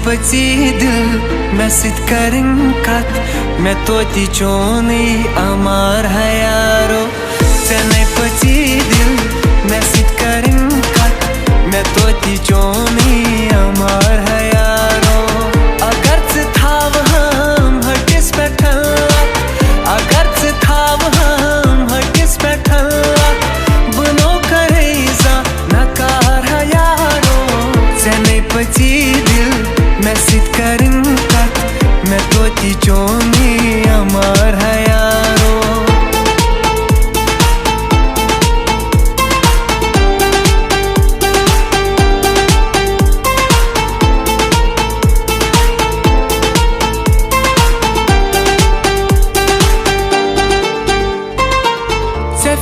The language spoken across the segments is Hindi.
पची दिल मैं सित करें कत मैं तोती चोनी अमार है यारो चने पची दिल मैं सित करें कत मैं तोती चोनी अमार है यारो अगर से थाव हम हटिस बैठल अगर से थाव हम हटिस बैठल बनो करेजा नकार है यारो चने पची दिल मैं सित करें कत मैं तोती चोनी अमार है यारो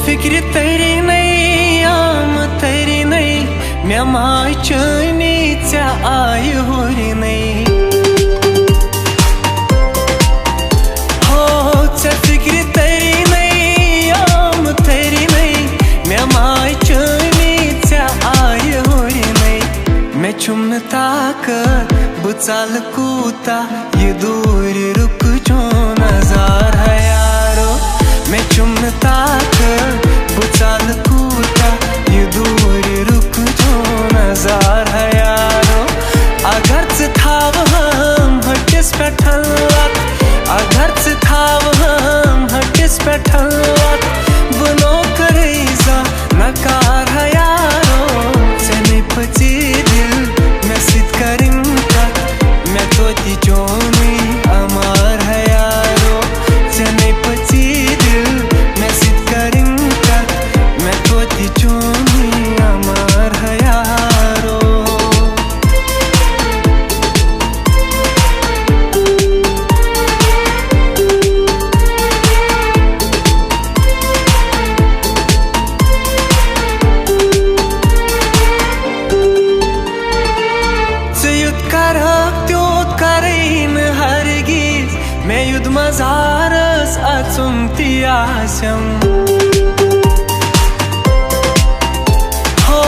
फिक्र तेरी नहीं आम तेरी नहीं मैं माय चनी चा आय होरी नहीं हो चा फिक्र तेरी नहीं आम तेरी नहीं मैं माय चनी चा आय होरी नहीं मैं चुमन ताकत बुचाल कूता ये दूर रुक जो नजार है यारो मैं चुमन ताकत बुचाल कूता ये दूर रुक जो नजार है यारो अगर से थाव हम हटिस बैठल अगर से थाव हम हटिस बैठल बनो करेजा नकार है यारो चने पची दिल मैं सित करें कत मैं तोती चोनी अमार है यारो चने पची दिल मैं सित करें कत मैं तोती चोनी अमार है यारो मैं युद्ध मजारस अचुमती आशम हो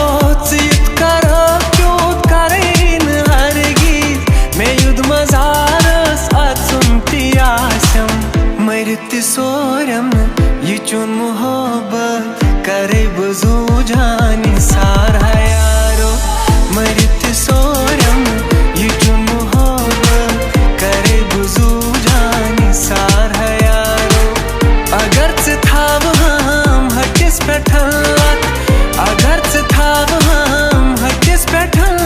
युद्ध करें हरगिज मैं युद्ध मजारस अचुमती आशम मरती सोरम ये चुन मोहब्बत करे बजू जानी सार है यारो मरती सोरम ये चुन मोहब्बत करे बजू सार है यारो अगर से थाव हम हटिस बैठल अगर से थाव हम हटिस बैठल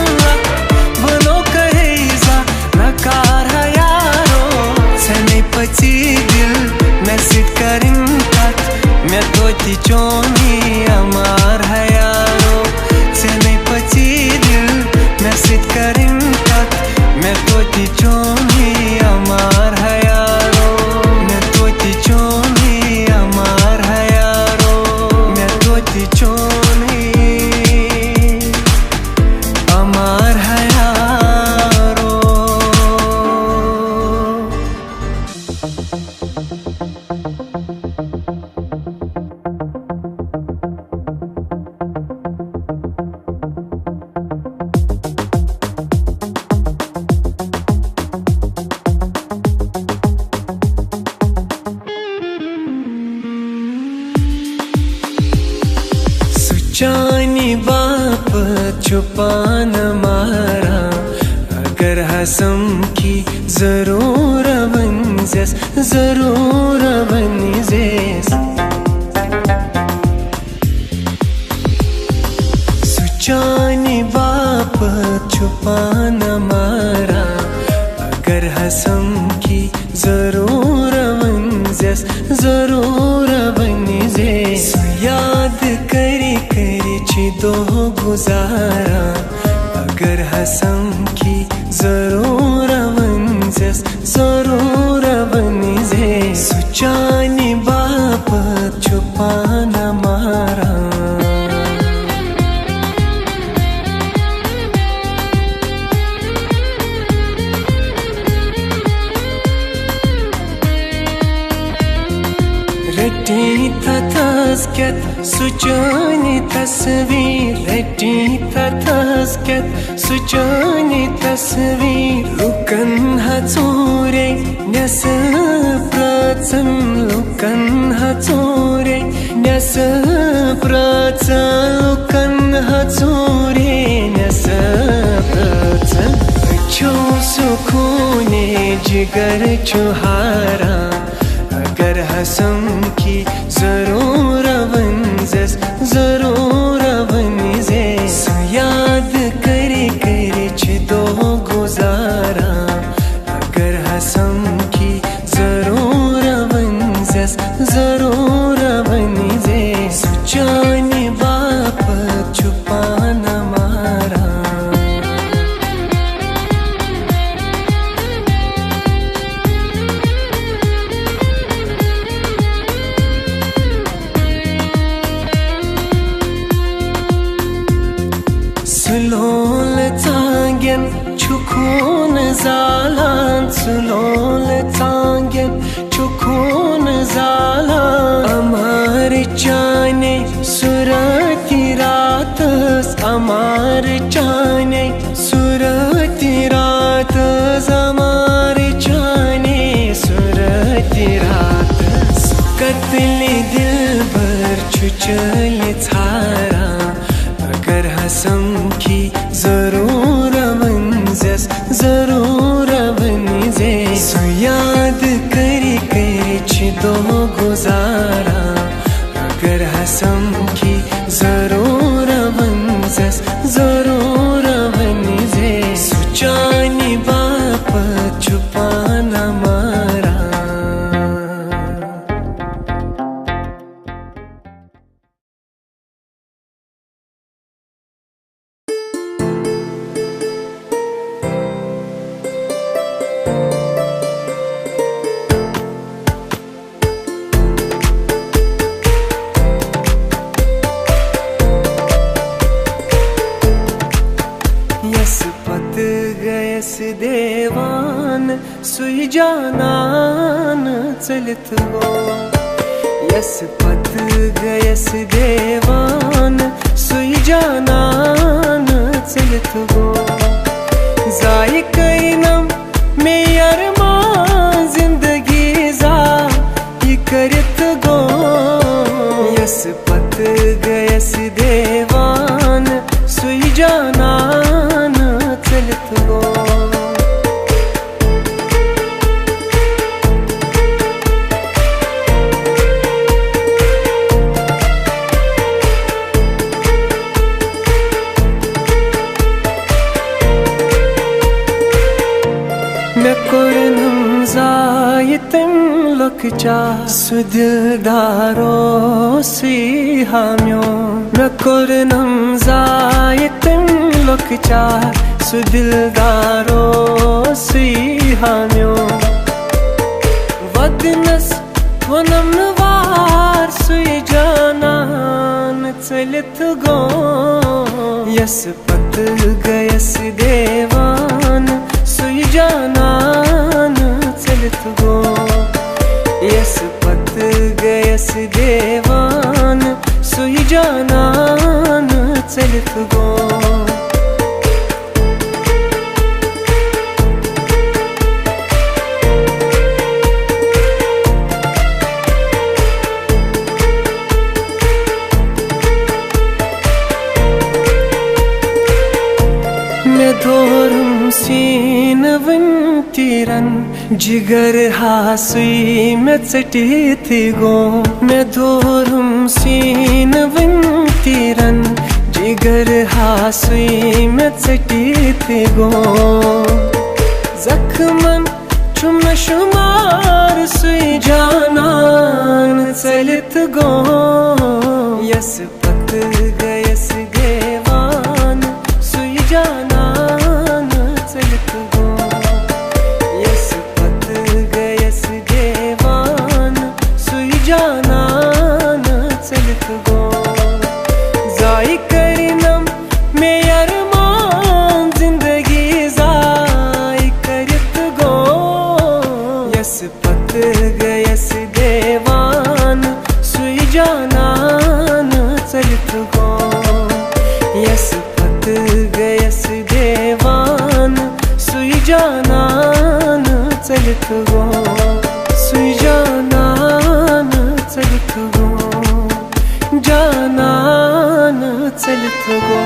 बनो करेजा नकार है यारो चने पची दिल मैं सित करें कत मैं तोती चोनी अमार है यारो चने पची दिल मैं सित करें कत मैं तोती चोनी अमार है यारो मैं तोती चोनी अमार है यारो मैं तोती चोनी अमार है यारो जानी बाप छुपान मारा अगर हसम की जरूर बंजस जरूर बनिजेस सुचानी बाप छुपान मारा अगर हसम की जरूर बंजस जरूर बनिजेस याद करी करी दो गुजारा अगर हसम की जरूर बंजस जरूर बनिजे सुचानी बाप छुपाना मारा रटी थथस केत सुचानी तस्वीर रटी थथस केत सुचानी तस्वीर लुकन हचूरे नस प्रचन लुकन हचूरे नस प्रचन लुकन हचूरे नस प्रचन छो सुकूने जिगर चुहारा अगर हसम की जरूर वंजस जरूर वंजे याद करे करे दो गुजारा अगर हसम की जरूर वंजस जरूर वंजे सुचानी बाप छुपाना मारा सुलोल चांगन छुखून जालान सुलोल चांगन छुखून जालान अमार चाने सुरती रातस अमार चाने सुरती रातस अमार चाने सुरती रातस कत्ल दिल भर छुचल छारा अगर हसम की जरूर वंजस जरूर वंजे याद करे करे दो गुजारा अगर हसम की जरूर वंजस जरूर वंजे सुचानी बाप छुपाना मारा देवान सुई जानान चलित गो यस पत गयस देवान सुई जानान चलित गो जाय कैनम में अरमान जिंदगी जा ये करत गो यस पत गयस देवान सुई जानान चलित गो zayitim lokcha sudildaro sihamyo nakurnam zayitim lokcha sudildaro sihamyo vadnas vanam var sui janan chalit go yas pat gayas devan sui janan चलित गो यस पत गयस देवान सुई जानान चलित गो मैं धोरम सीन वंतीरन जिगर हासुई में चटी थी गो मैं धोरम सीन वंतीरन जिगर हासुई में चटी थी गो जख्मन चुम शुमार सुई जानान चलित गो यस पत गयस देवान सुई जानान चलित गो यस पत गयस देवान सुई जानान चलित गो जाय करिनम में अरमान जिंदगी जाय करत गो यस पत गयस देवान गो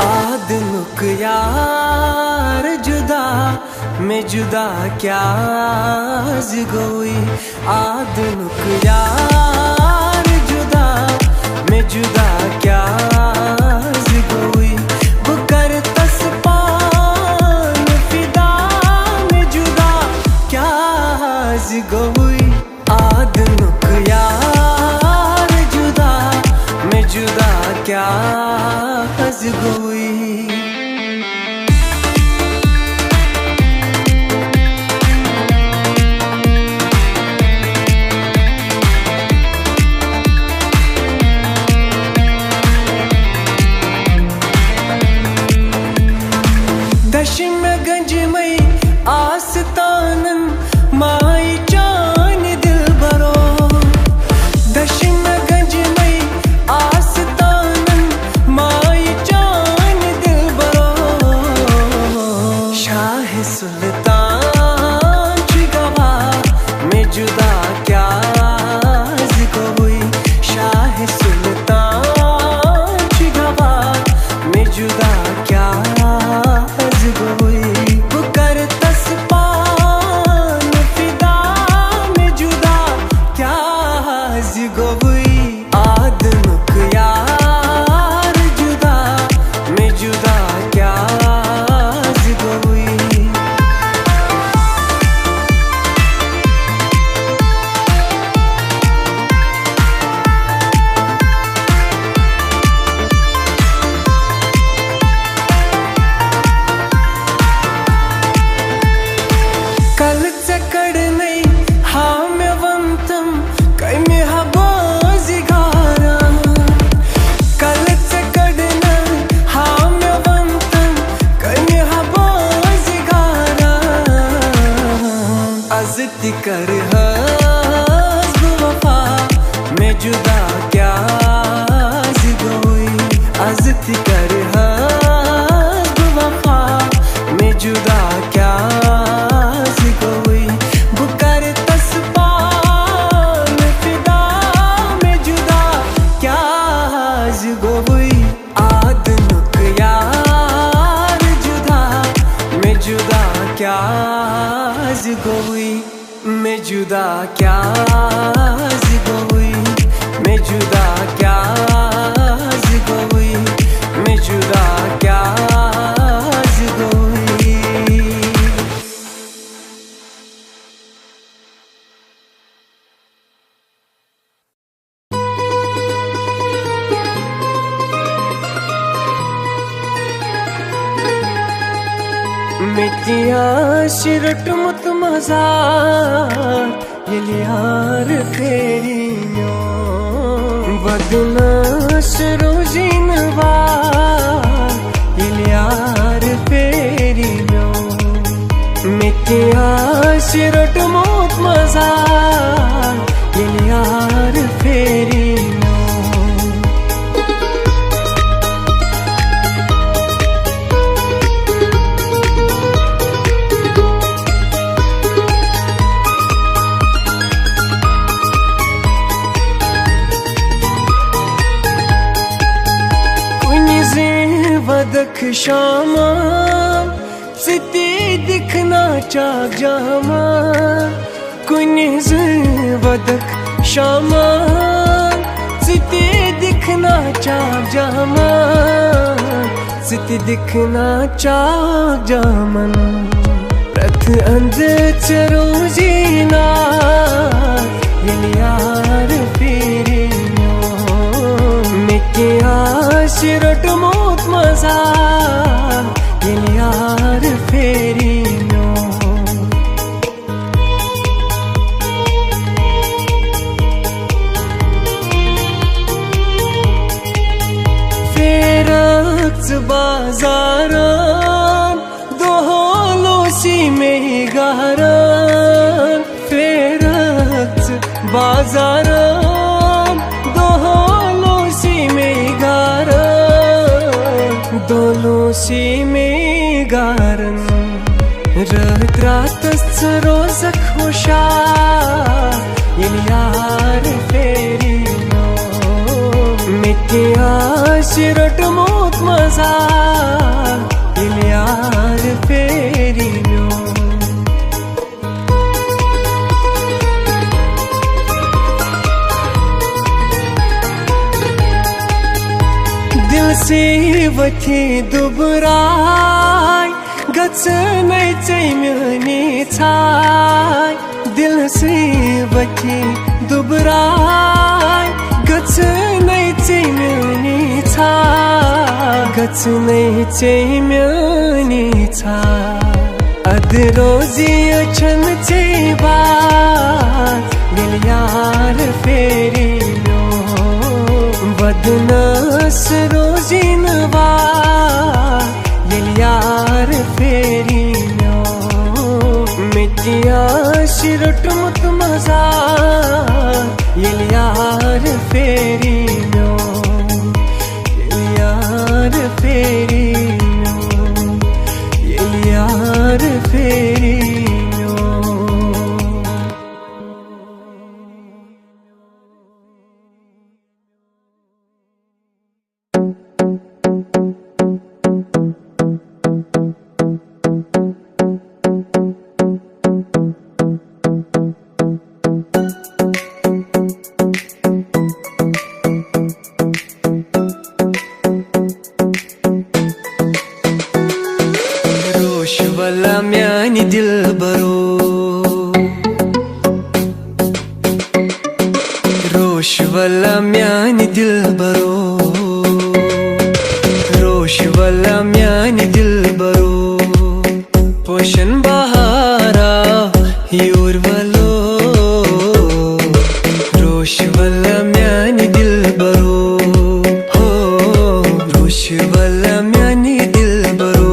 आदनुक यार जुदा मैं जुदा क्या गोई आदनुक यार जुदा मैं जुदा क्या गोई बुकर तस्पान फिदा मैं जुदा क्या गोई आदनुक यार जुदा मैं जुदा क्या गोई दशम गंज मई आस्तानन माई जान दिल बरो दशम गंज मई आस्तानन माई जान दिल बरो शाह सुल्तान चिगवा मैं जुदा क्या गोई शाह सुल्तान चिगवा मैं जुदा क्या बुकर तस्पान फिदा में जुदा क्या गोई आदनुक यार जुदा मैं जुदा क्या गोई कल चकड़ नहीं हाम्यवंतम कई में हबाजी गारा कल चकड़ नहीं हाम्यवंतम कई में हबाजी गारा अज़ती कर हस्ब वफा मैं जुदा क्या गोई अज़ती कर हस्ब वफा मैं जुदा क्या गोई बुकर तस्पान फिदा में जुदा क्या गोई आदनुक यार जुदा मैं जुदा क्या गोई मैं जुदा क्या गोई मैं जुदा क्या गोई मैं जुदा क्या गोई मितिया शिरट मुत मजार यार फेरियो बदना सरोजिन बार यार फेरियो मितिया शिरट मुत मजार यार फेरियो वदख शामा सिती दिखना चाक जामा कुनिज वदख शामा सिती दिखना चाक जामा सिती दिखना चाक जामन प्रथ अंध चरोजीना यार फेरियो मिके शिरट मोत मजा यार फेरियो फेरक्स बाजारान दोहोलोसी में गारान फेरक्स बाजारान दोहोलोसी में गारान दोलो रातच रोज खुशाल येली यार फेरी नो मिठी आशिरट मोत मजा येली यार फेरी नो दिल से वथी दुबराय गचनै चाहिँ मिल्ने छाय दिल से वथी दुबराय गचनै चाहिँ मिल्ने छाय गचनै चाहिँ मिल्ने छाय अधरोजी छन् चाहिँ बात दिल यार फेरि नो बदनस रोजी नवा यार फेरी नो मिटिया शिरट मुत मजा यार फेरी नो यार फेरी नो यार फेरी रोशवला म्यानी दिल बरो रोशवला म्यानी दिल बरो रोशवला म्यानी दिल बरो पोषण बहारा यूरवलो रोशवला म्यानी दिल बरो हो रोशवला म्यानी दिल बरो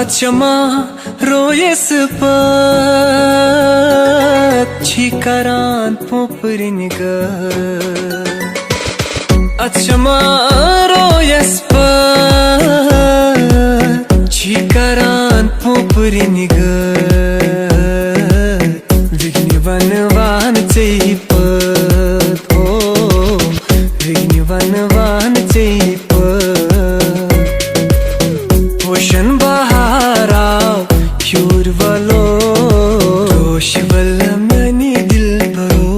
अचमा रोयस पत छिकरान पोपरिन ग अचमा रोयस पत छिकरान पोपरिन ग विघ्न वनवान चाहिँ पत हो विघ्न वनवान चाहिँ पोषण बहारा यूरवलो रोशवला म्यानी दिल बरो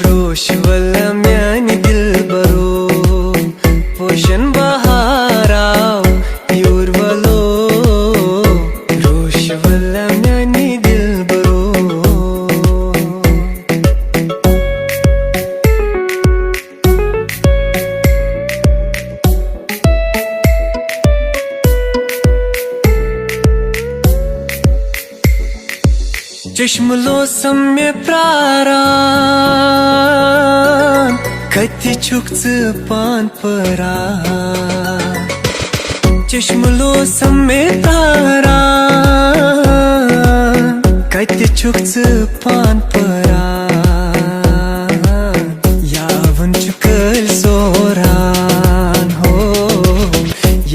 रोशवला म्यानी दिल बरो पोषण बहारा यूरवलो रोशवला म्यानी दिल बरो चष्मलो सम्य प्रारान कति छुक्च पान परा चष्मलो सम्य प्रारान कति छुक्च पान परा यावन चुकल सोरान हो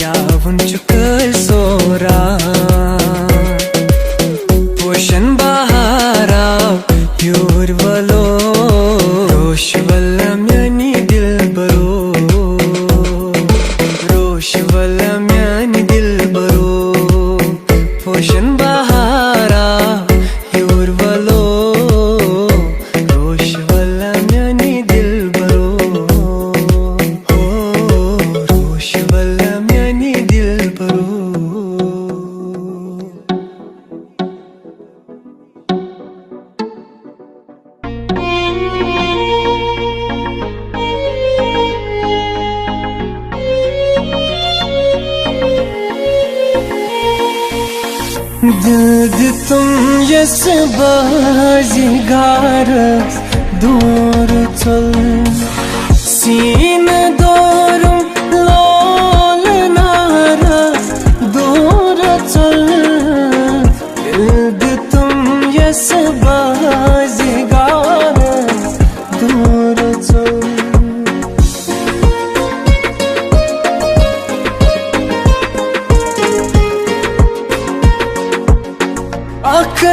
यावन चुकल सोरान पोषण बहारा यूरवलो रोशवला म्यानी दिल बरो रोशवला म्यानी दिल बरो पोषण बहारा यूरवलो रोशवला म्यानी दिल बरो हो रोशवला म्यानी दिल बरो दिल तुम यस बाजीगार दूर चल सीन दोरुम लोल नारा दूर चल दिल तुम यस बाजीगार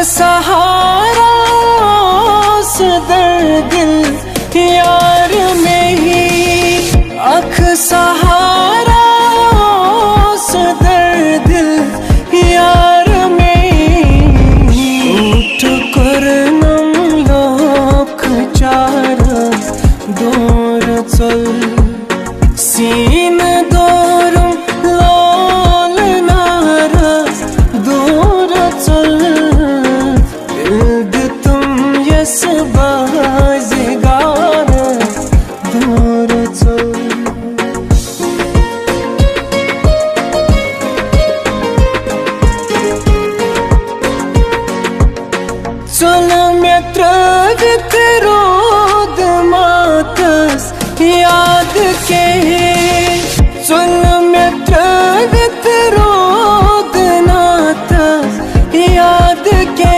सहारा दर्द दिल यार में ही, अख सहारा दर्द दिल यार में उठ कर नम लोक चार दूर चल सीन दोरम लोल नारा दूर चल दिल तुम यस बाज़गार दूर चल चल मित्र वितरोद मातस याद के चल मित्र वितरोद नातस याद के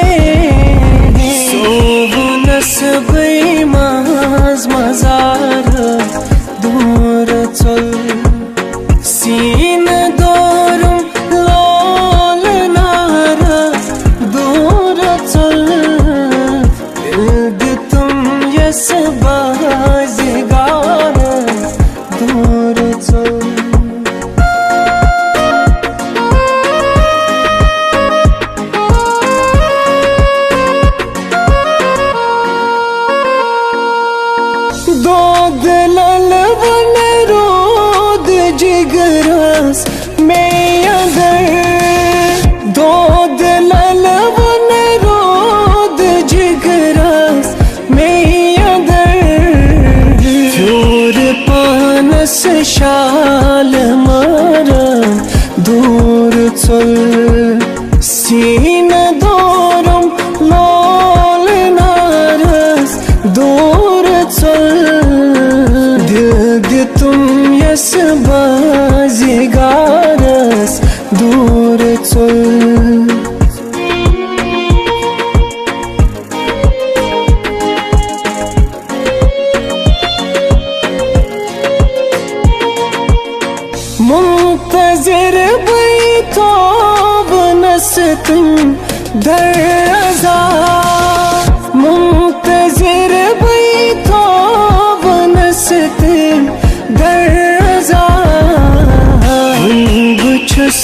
सोवनस बेमाज मजार दूर चल सीन दोरम लोल नारा दूर चल दिल तुम यस बाज़गार दूर चल दोद ललवन रोद जिगरस में अगर दोद ललवन रोद जिगरस में अगर फ्योर पानस शाल मरन दूर चल सीन दोरम लोल नारस दूर चल दिल तुम यस बाज़गारस दूर चल मुंतज़िर बैठो बनस तुम दरअज़ा मुंतज़िर बैठो बनस तुम दरअज़ा बुछस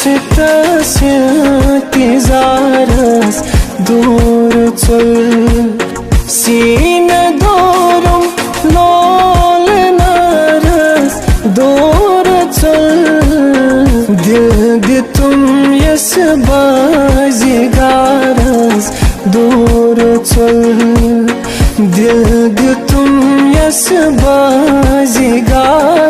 इंतज़ारस दूर चल सीन दोरम लोल नारस दूर चल दिल तुम यस बाज़गारस दूर चल दिल तुम यस बाज़गार